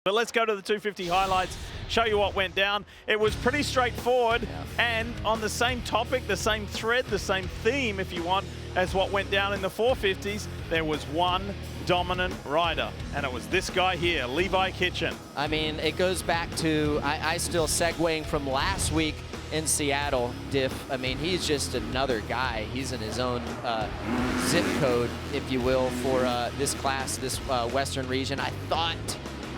But let's go to the 250 highlights, show you what went down. It was pretty straightforward, and on the same topic, the same thread, the same theme, if you want, as what went down in the 450s, there was one dominant rider, and it was this guy here, Levi Kitchen. I mean, it goes back to, I still segueing from last week in Seattle, Diff. I mean, he's just another guy. He's in his own zip code, if you will, for this class, this Western region.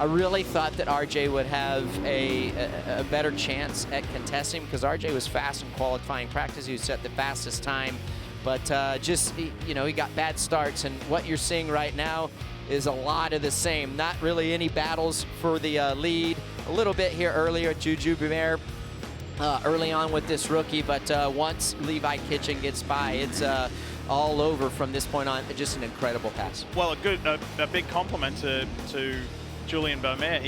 I really thought that RJ would have a better chance at contesting because RJ was fast in qualifying practice. He set the fastest time, but just, you know, he got bad starts, and what you're seeing right now is a lot of the same. Not really any battles for the lead. A little bit here earlier at Juju Bumare early on with this rookie, but once Levi Kitchen gets by, it's all over from this point on. Just an incredible pass. Well, a big compliment to Julian Beaumaire.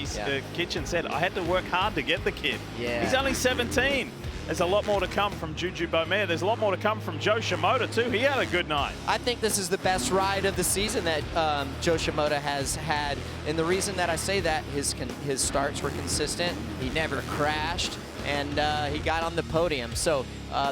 Kitchen said, I had to work hard to get the kid. Yeah. He's only 17. There's a lot more to come from Juju Beaumaire. There's a lot more to come from Joe Shimoda, too. He had a good night. I think this is the best ride of the season that Joe Shimoda has had. And the reason that I say that, his starts were consistent. He never crashed, and he got on the podium. So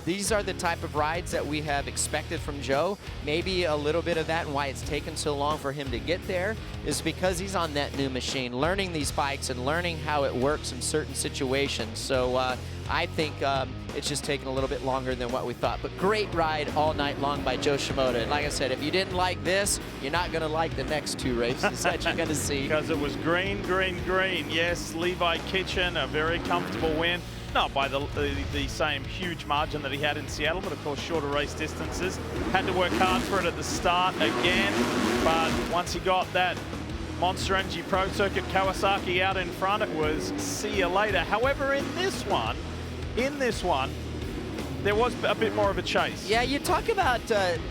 these are the type of rides that we have expected from Joe. Maybe a little bit of that, and why it's taken so long for him to get there is because he's on that new machine, learning these bikes and learning how it works in certain situations. So I think it's just taken a little bit longer than what we thought. But great ride all night long by Joe Shimoda. And like I said, if you didn't like this, you're not going to like the next two races that you're going to see. Because it was green, green, green. Yes, Levi Kitchen, a very comfortable win. Not by the same huge margin that he had in Seattle, but of course shorter race distances. Had to work hard for it at the start again, but once he got that Monster Energy Pro Circuit Kawasaki out in front, it was see you later. However, in this one, there was a bit more of a chase. Yeah, you talk about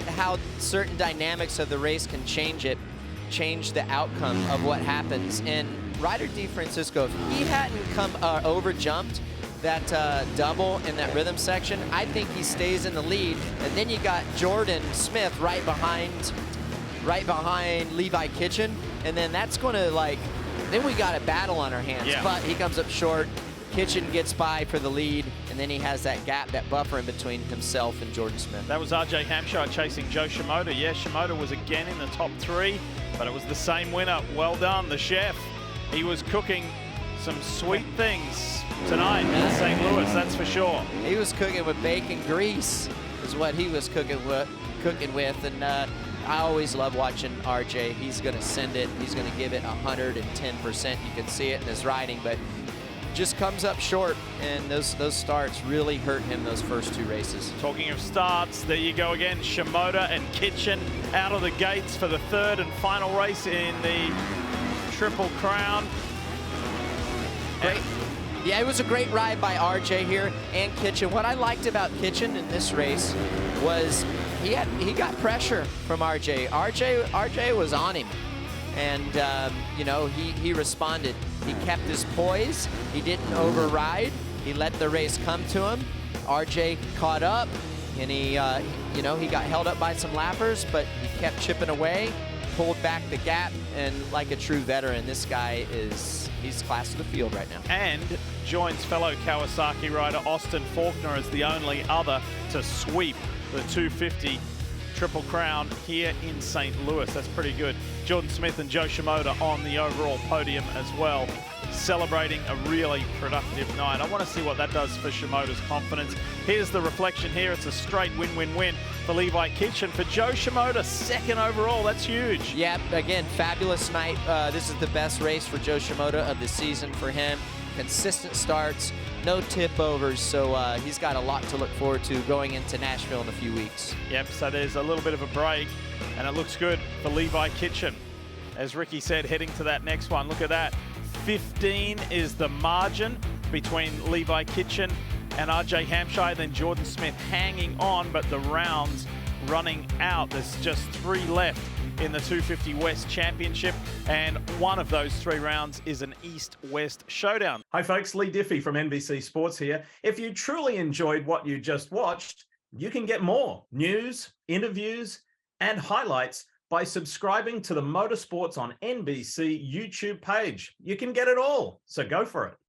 how certain dynamics of the race can change the outcome of what happens. And Ryder D. Francisco, if he hadn't come over jumped that double in that rhythm section, I think he stays in the lead. And then you got Jordan Smith right behind Levi Kitchen, and then that's going to, like, then we got a battle on our hands. Yeah. But he comes up short. Kitchen gets by for the lead, and then he has that gap, that buffer in between himself and Jordan Smith. That was RJ Hampshire chasing Joe Shimoda. Yeah, Shimoda was again in the top three, but it was the same winner. Well done, the chef. He was cooking some sweet things tonight in St. Louis, that's for sure. He was cooking with bacon grease is what he was cooking with, and I always love watching RJ. He's going to send it. He's going to give it 110%. You can see it in his riding, but just comes up short, and those starts really hurt him those first two races. Talking of starts, there you go again. Shimoda and Kitchen out of the gates for the third and final race in the Triple Crown. Great. Yeah, it was a great ride by RJ here and Kitchen. What I liked about Kitchen in this race was he got pressure from RJ. RJ was on him, and you know, he responded. He kept his poise. He didn't override. He let the race come to him. RJ caught up, and he you know, he got held up by some lappers, but he kept chipping away, pulled back the gap, and like a true veteran, this guy he's class of the field right now. And joins fellow Kawasaki rider Austin Faulkner as the only other to sweep the 250 Triple Crown here in St. Louis. That's pretty good. Jordan Smith and Joe Shimoda on the overall podium as well, celebrating a really productive night. I want to see what that does for Shimoda's confidence. Here's the reflection here. It's a straight win-win-win for Levi Kitchen. For Joe Shimoda, second overall. That's huge. Yeah, again, fabulous night. This is the best race for Joe Shimoda of the season for him. Consistent starts, no tip overs, so he's got a lot to look forward to going into Nashville in a few weeks. Yep, so there's a little bit of a break, and it looks good for Levi Kitchen. As Ricky said, heading to that next one, look at that. 15 is the margin between Levi Kitchen and RJ Hampshire, then Jordan Smith hanging on, but the rounds running out. There's just 3 left in the 250 West Championship, and one of those 3 rounds is an East-West showdown. Hi folks, Leigh Diffey from NBC Sports here. If you truly enjoyed what you just watched, you can get more news, interviews, and highlights by subscribing to the Motorsports on NBC YouTube page. You can get it all, so go for it.